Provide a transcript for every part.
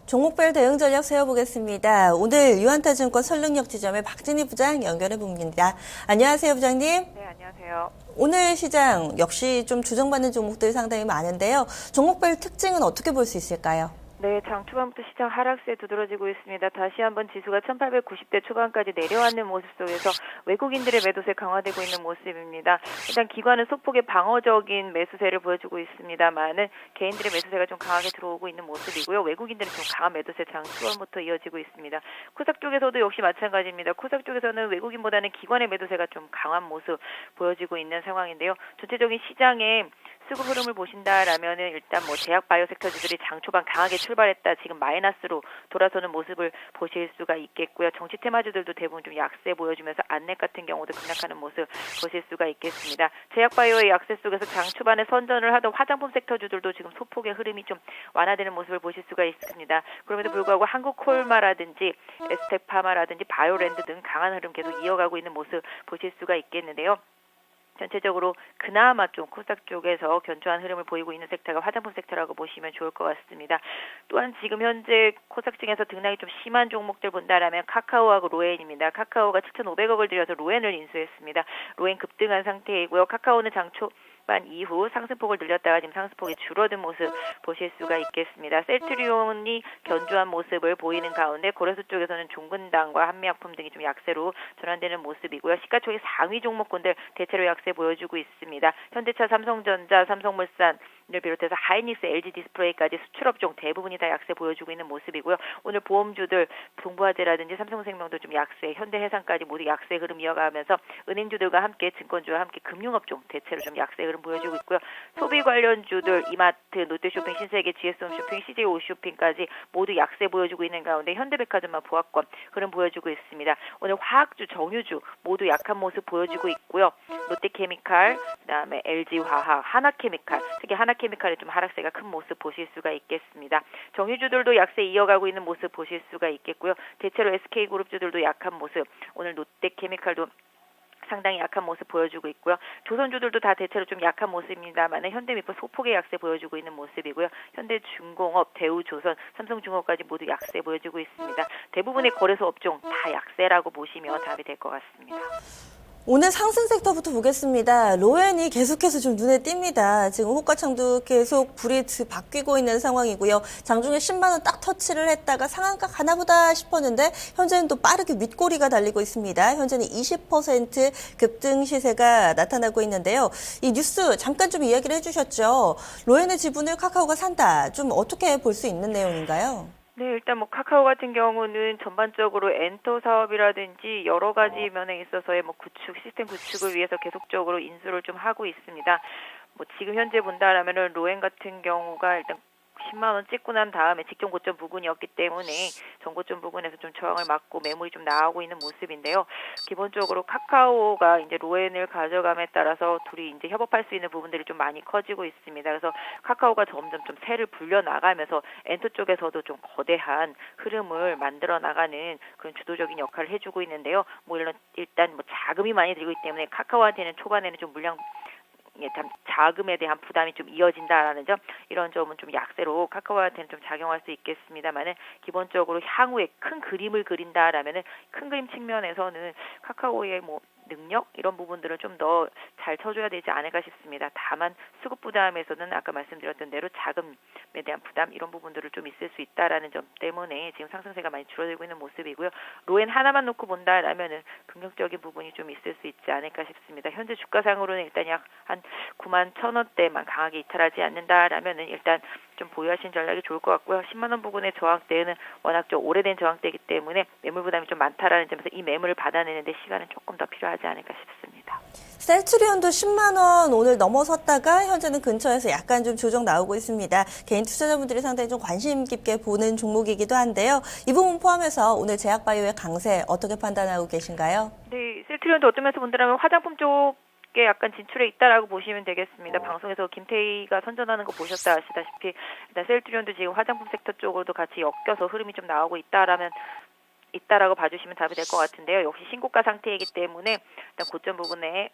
종목별 대응 전략 세워보겠습니다. 오늘 유한타증권 설릉역 지점의 박진희 부장 연결해 봅니다. 안녕하세요, 부장님. 네, 안녕하세요. 오늘 시장 역시 좀 조정받는 종목들이 상당히 많은데요. 종목별 특징은 어떻게 볼 수 있을까요? 네, 장 초반부터 시장 하락세에 두드러지고 있습니다. 다시 한번 지수가 1890대 초반까지 내려앉는 모습 속에서 외국인들의 매도세 강화되고 있는 모습입니다. 일단 기관은 소폭의 방어적인 매수세를 보여주고 있습니다만은 개인들의 매수세가 좀 강하게 들어오고 있는 모습이고요. 외국인들은 좀 강한 매도세 장 초반부터 이어지고 있습니다. 코스닥 쪽에서도 역시 마찬가지입니다. 코스닥 쪽에서는 외국인보다는 기관의 매도세가 좀 강한 모습 보여지고 있는 상황인데요. 전체적인 시장에 수급 흐름을 보신다라면은 일단 제약 바이오 섹터주들이 장 초반 강하게 출발했다 지금 마이너스로 돌아서는 모습을 보실 수가 있겠고요. 정치 테마주들도 대부분 좀 약세 보여주면서 안넥 같은 경우도 급락하는 모습 보실 수가 있겠습니다. 제약 바이오의 약세 속에서 장 초반에 선전을 하던 화장품 섹터주들도 지금 소폭의 흐름이 좀 완화되는 모습을 보실 수가 있습니다. 그럼에도 불구하고 한국콜마라든지 에스텍파마라든지 바이오랜드 등 강한 흐름 계속 이어가고 있는 모습 보실 수가 있겠는데요. 전체적으로 그나마 좀 코스닥 쪽에서 견조한 흐름을 보이고 있는 섹터가 화장품 섹터라고 보시면 좋을 것 같습니다. 또한 지금 현재 코스닥 중에서 등락이 좀 심한 종목들 본다라면 카카오하고 로엔입니다. 카카오가 7,500억을 들여서 로엔을 인수했습니다. 로엔 급등한 상태이고요. 카카오는 장초 이후 상승폭을 늘렸다가 지금 상승폭이 줄어든 모습 보실 수가 있겠습니다. 셀트리온이 견조한 모습을 보이는 가운데 고려수 쪽에서는 종근당과 한미약품 등이 좀 약세로 전환되는 모습이고요. 시가총액 상위 종목군들 대체로 약세 보여주고 있습니다. 현대차, 삼성전자, 삼성물산을 비롯해서 하이닉스, LG 디스플레이까지 수출업종 대부분이 다 약세 보여주고 있는 모습이고요. 오늘 보험주들 동부화재라든지 삼성생명도 좀 약세, 현대해상까지 모두 약세 흐름 이어가면서 은행주들과 함께 증권주와 함께 금융업종 대체로 좀 약세 흐름 보여주고 있고요. 소비 관련주들 이마트, 롯데쇼핑, 신세계, GS홈쇼핑, CJ오쇼핑까지 모두 약세 보여주고 있는 가운데 현대백화점만 보합권 흐름 보여주고 있습니다. 오늘 화학주, 정유주 모두 약한 모습 보여주고 있고요. 롯데케미칼, 그다음에 LG화학, 하나케미칼, 특히 하나케미칼의 좀 하락세가 큰 모습 보실 수가 있겠습니다. 정유주들도 약세 이어가고 있는 모습 보실 수가 있겠고요. 대체로 SK그룹주들도 약한 모습, 오늘 롯데케미칼도 상당히 약한 모습 보여주고 있고요. 조선주들도 다 대체로 좀 약한 모습입니다만 현대미포 소폭의 약세 보여주고 있는 모습이고요. 현대중공업, 대우조선, 삼성중공업까지 모두 약세 보여주고 있습니다. 대부분의 거래소 업종 다 약세라고 보시면 답이 될 것 같습니다. 오늘 상승 섹터부터 보겠습니다. 로엔이 계속해서 좀 눈에 띕니다. 지금 호가창도 계속 불이 바뀌고 있는 상황이고요. 장중에 10만 원 딱 터치를 했다가 상한가 가나보다 싶었는데 현재는 또 빠르게 윗꼬리가 달리고 있습니다. 현재는 20% 급등 시세가 나타나고 있는데요. 이 뉴스 잠깐 좀 이야기를 해주셨죠. 로엔의 지분을 카카오가 산다. 좀 어떻게 볼 수 있는 내용인가요? 네, 일단 카카오 같은 경우는 전반적으로 엔터 사업이라든지 여러 가지 면에 있어서의 구축, 시스템 구축을 위해서 계속적으로 인수를 좀 하고 있습니다. 지금 현재 본다라면은 로엔 같은 경우가 일단 10만 원 찍고 난 다음에 직전 고점 부근이었기 때문에 전고점 부근에서 좀 저항을 맞고 매물이 좀 나오고 있는 모습인데요. 기본적으로 카카오가 이제 로엔을 가져감에 따라서 둘이 이제 협업할 수 있는 부분들이 좀 많이 커지고 있습니다. 그래서 카카오가 점점 좀 새를 불려 나가면서 엔터 쪽에서도 좀 거대한 흐름을 만들어 나가는 그런 주도적인 역할을 해주고 있는데요. 일단 자금이 많이 들고 있기 때문에 카카오한테는 초반에는 좀 물량 자금에 대한 부담이 좀 이어진다라는 점, 이런 점은 좀 약세로 카카오한테는 좀 작용할 수 있겠습니다만은 기본적으로 향후에 큰 그림을 그린다라면은 큰 그림 측면에서는 카카오의 능력 이런 부분들을 좀 더 잘 쳐줘야 되지 않을까 싶습니다. 다만 수급 부담에서는 아까 말씀드렸던 대로 자금에 대한 부담 이런 부분들을 좀 있을 수 있다라는 점 때문에 지금 상승세가 많이 줄어들고 있는 모습이고요. 로엔 하나만 놓고 본다라면은 긍정적인 부분이 좀 있을 수 있지 않을까 싶습니다. 현재 주가상으로는 일단 약 한 9만 1,000원대만 강하게 이탈하지 않는다라면은 일단 좀 보유하신 전략이 좋을 것 같고요. 10만 원 부근의 저항대는 워낙 좀 오래된 저항대이기 때문에 매물 부담이 좀 많다라는 점에서 이 매물을 받아내는데 시간은 조금 더 필요하지 않을까 싶습니다. 셀트리온도 10만 원 오늘 넘어섰다가 현재는 근처에서 약간 좀 조정 나오고 있습니다. 개인 투자자분들이 상당히 좀 관심 깊게 보는 종목이기도 한데요. 이 부분 포함해서 오늘 제약바이오의 강세 어떻게 판단하고 계신가요? 네, 셀트리온도 어떤 면에서 본다면 화장품 쪽에 약간 진출해 있다라고 보시면 되겠습니다. 방송에서 김태희가 선전하는 거 보셨다 아시다시피 일단 셀트리온도 지금 화장품 섹터 쪽으로도 같이 엮여서 흐름이 좀 나오고 있다라고 봐주시면 답이 될 것 같은데요. 역시 신고가 상태이기 때문에 일단 고점 부분에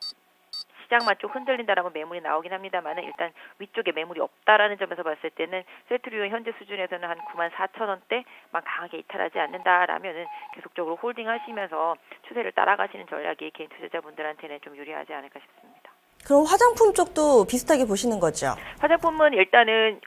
시장만 좀 흔들린다라면 매물이 나오긴 합니다만은 일단 위쪽에 매물이 없다라는 점에서 봤을 때는 셀트리온 현재 수준에서는 한 94,000원대만 강하게 이탈하지 않는다라면은 계속적으로 홀딩하시면서 추세를 따라가시는 전략이 개인 투자자분들한테는 좀 유리하지 않을까 싶습니다. 그럼 화장품 쪽도 비슷하게 보시는 거죠? 화장품은 일단은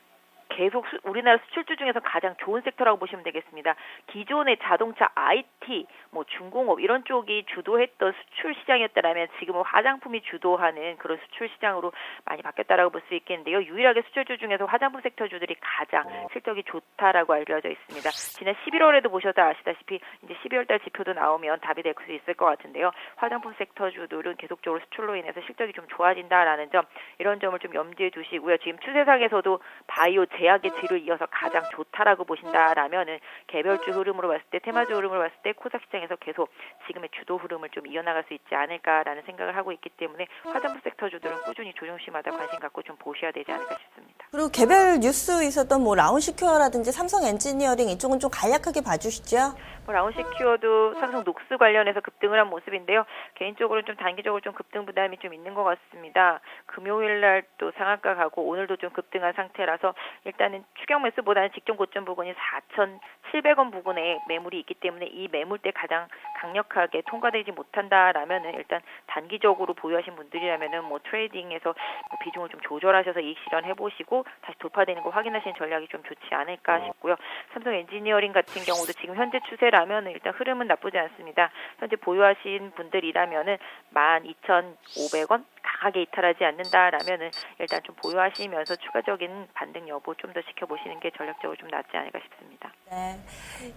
계속 우리나라 수출주 중에서 가장 좋은 섹터라고 보시면 되겠습니다. 기존의 자동차, IT, 뭐 중공업 이런 쪽이 주도했던 수출 시장이었다라면 지금은 화장품이 주도하는 그런 수출 시장으로 많이 바뀌었다라고 볼 수 있겠는데요. 유일하게 수출주 중에서 화장품 섹터주들이 가장 실적이 좋다라고 알려져 있습니다. 지난 11월에도 보셔도 아시다시피 이제 12월달 지표도 나오면 답이 될 수 있을 것 같은데요. 화장품 섹터주들은 계속적으로 수출로 인해서 실적이 좀 좋아진다라는 점, 이런 점을 좀 염두에 두시고요. 지금 추세상에서도 바이오 제약의 뒤를 이어서 가장 좋다라고 보신다라면은 개별주 흐름으로 봤을 때, 테마주 흐름으로 봤을 때 코스닥 시장에서 계속 지금의 주도 흐름을 좀 이어나갈 수 있지 않을까라는 생각을 하고 있기 때문에 화장품 섹터주들은 꾸준히 조정시마다 관심 갖고 좀 보셔야 되지 않을까 싶습니다. 그리고 개별 뉴스 있었던 뭐 라운시큐어라든지 삼성 엔지니어링 이쪽은 좀 간략하게 봐주시죠? 라운시큐어도 삼성 녹스 관련해서 급등을 한 모습인데요. 개인적으로 좀 단기적으로 좀 급등 부담이 좀 있는 것 같습니다. 금요일 날 또 상한가 가고 오늘도 좀 급등한 상태라서 일단은 추격 매수보다는 직전 고점 부근이 4,700원 부근에 매물이 있기 때문에 이 매물대 가장 강력하게 통과되지 못한다라면은 일단 단기적으로 보유하신 분들이라면은 뭐 트레이딩에서 뭐 비중을 좀 조절하셔서 이익 실현해 보시고 다시 돌파되는 거 확인하시는 전략이 좀 좋지 않을까 싶고요. 삼성 엔지니어링 같은 경우도 지금 현재 추세라면은 일단 흐름은 나쁘지 않습니다. 현재 보유하신 분들이라면은 12,500원 강하게 이탈하지 않는다라면은 일단 좀 보유하시면서 추가적인 반등 여부 좀 더 지켜보시는 게 전략적으로 좀 낫지 않을까 싶습니다. 네.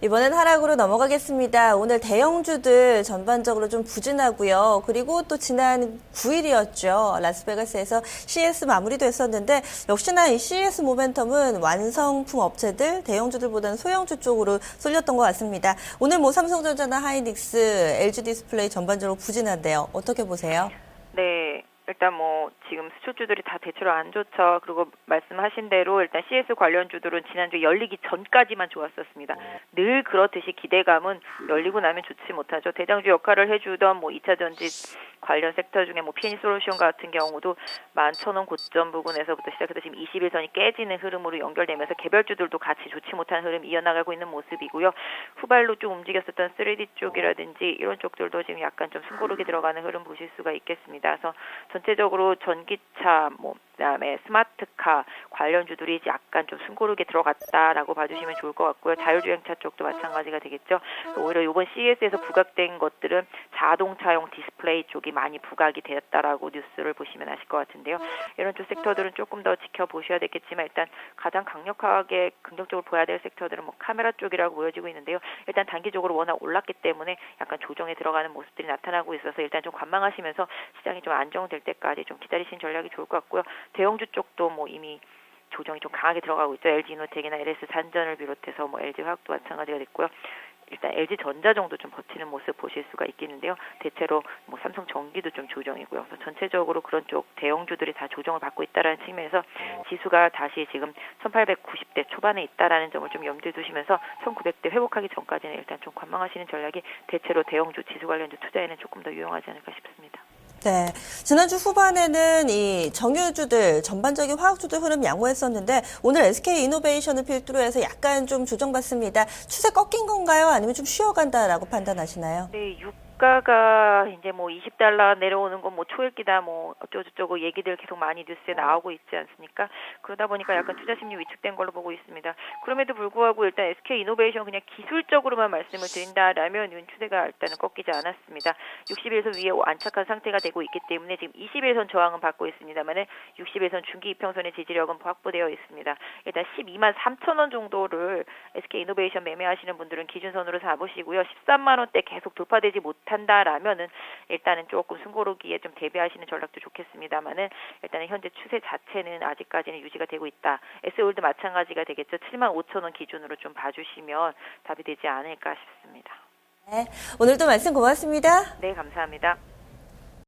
이번엔 하락으로 넘어가겠습니다. 오늘 대형주들 전반적으로 좀 부진하고요. 그리고 또 지난 9일이었죠. 라스베가스에서 CES 마무리도 했었는데 역시나 이 CES 모멘텀은 완성품 업체들, 대형주들보다는 소형주 쪽으로 쏠렸던 것 같습니다. 오늘 뭐 삼성전자나 하이닉스, LG 디스플레이 전반적으로 부진한데요. 어떻게 보세요? 네. 일단 뭐 지금 수출주들이 다 대체로 안 좋죠. 그리고 말씀하신 대로 일단 CS 관련주들은 지난주 열리기 전까지만 좋았었습니다. 늘 그렇듯이 기대감은 열리고 나면 좋지 못하죠. 대장주 역할을 해주던 뭐 2차 전지 관련 섹터 중에 뭐 PNC 솔루션 같은 경우도 11,000원 고점 부근에서부터 시작해서 지금 21선이 깨지는 흐름으로 연결되면서 개별주들도 같이 좋지 못한 흐름 이어나가고 있는 모습이고요. 후발로 좀 움직였었던 3D 쪽이라든지 이런 쪽들도 지금 약간 좀 숨고르게 들어가는 흐름 보실 수가 있겠습니다. 그래서 전체적으로 전기차, 뭐 그다음에 스마트카 관련주들이 약간 좀 숨고르게 들어갔다라고 봐주시면 좋을 것 같고요. 자율주행차 쪽도 마찬가지가 되겠죠. 오히려 이번 CES에서 부각된 것들은 자동차용 디스플레이 쪽이 많이 부각이 되었다라고 뉴스를 보시면 아실 것 같은데요. 이런 쪽 섹터들은 조금 더 지켜보셔야 되겠지만 일단 가장 강력하게 긍정적으로 보여야 될 섹터들은 뭐 카메라 쪽이라고 보여지고 있는데요. 일단 단기적으로 워낙 올랐기 때문에 약간 조정에 들어가는 모습들이 나타나고 있어서 일단 좀 관망하시면서 시장이 좀 안정될 때까지 좀 기다리시는 전략이 좋을 것 같고요. 대형주 쪽도 뭐 이미 조정이 좀 강하게 들어가고 있죠. LG 이노텍이나 LS 산전을 비롯해서 뭐 LG 화학도 마찬가지가 됐고요. 일단 LG 전자 정도 좀 버티는 모습 보실 수가 있겠는데요. 대체로 뭐 삼성 전기도 좀 조정이고요. 그래서 전체적으로 그런 쪽 대형주들이 다 조정을 받고 있다라는 측면에서 지수가 다시 지금 1890대 초반에 있다라는 점을 좀 염두에 두시면서 1900대 회복하기 전까지는 일단 좀 관망하시는 전략이 대체로 대형주 지수 관련주 투자에는 조금 더 유용하지 않을까 싶습니다. 네. 지난주 후반에는 이 정유주들, 전반적인 화학주들 흐름 양호했었는데 오늘 SK 이노베이션을 필두로 해서 약간 좀 조정받습니다. 추세 꺾인 건가요? 아니면 좀 쉬어간다라고 판단하시나요? 네, 유가가 이제 뭐 $20 내려오는 건 뭐 초읽기다 뭐 어쩌고저쩌고 얘기들 계속 많이 뉴스에 나오고 있지 않습니까? 그러다 보니까 약간 투자 심리 위축된 걸로 보고 있습니다. 그럼에도 불구하고 일단 SK 이노베이션 그냥 기술적으로만 말씀을 드린다라면 추세가 일단은 꺾이지 않았습니다. 61선 위에 안착한 상태가 되고 있기 때문에 지금 21선 저항은 받고 있습니다만은 61선 중기 이평선의 지지력은 확보되어 있습니다. 일단 123,000원 정도를 SK 이노베이션 매매하시는 분들은 기준선으로 잡으시고요. 13만 원대 계속 돌파되지 못한다라면은 일단은 조금 숨고르기에 좀 대비하시는 전략도 좋겠습니다만은 일단은 현재 추세 자체는 아직까지는 유지가 되고 있다. S홀도 마찬가지가 되겠죠. 75,000원 기준으로 좀 봐주시면 답이 되지 않을까 싶습니다. 네. 오늘도 말씀 고맙습니다. 네, 감사합니다.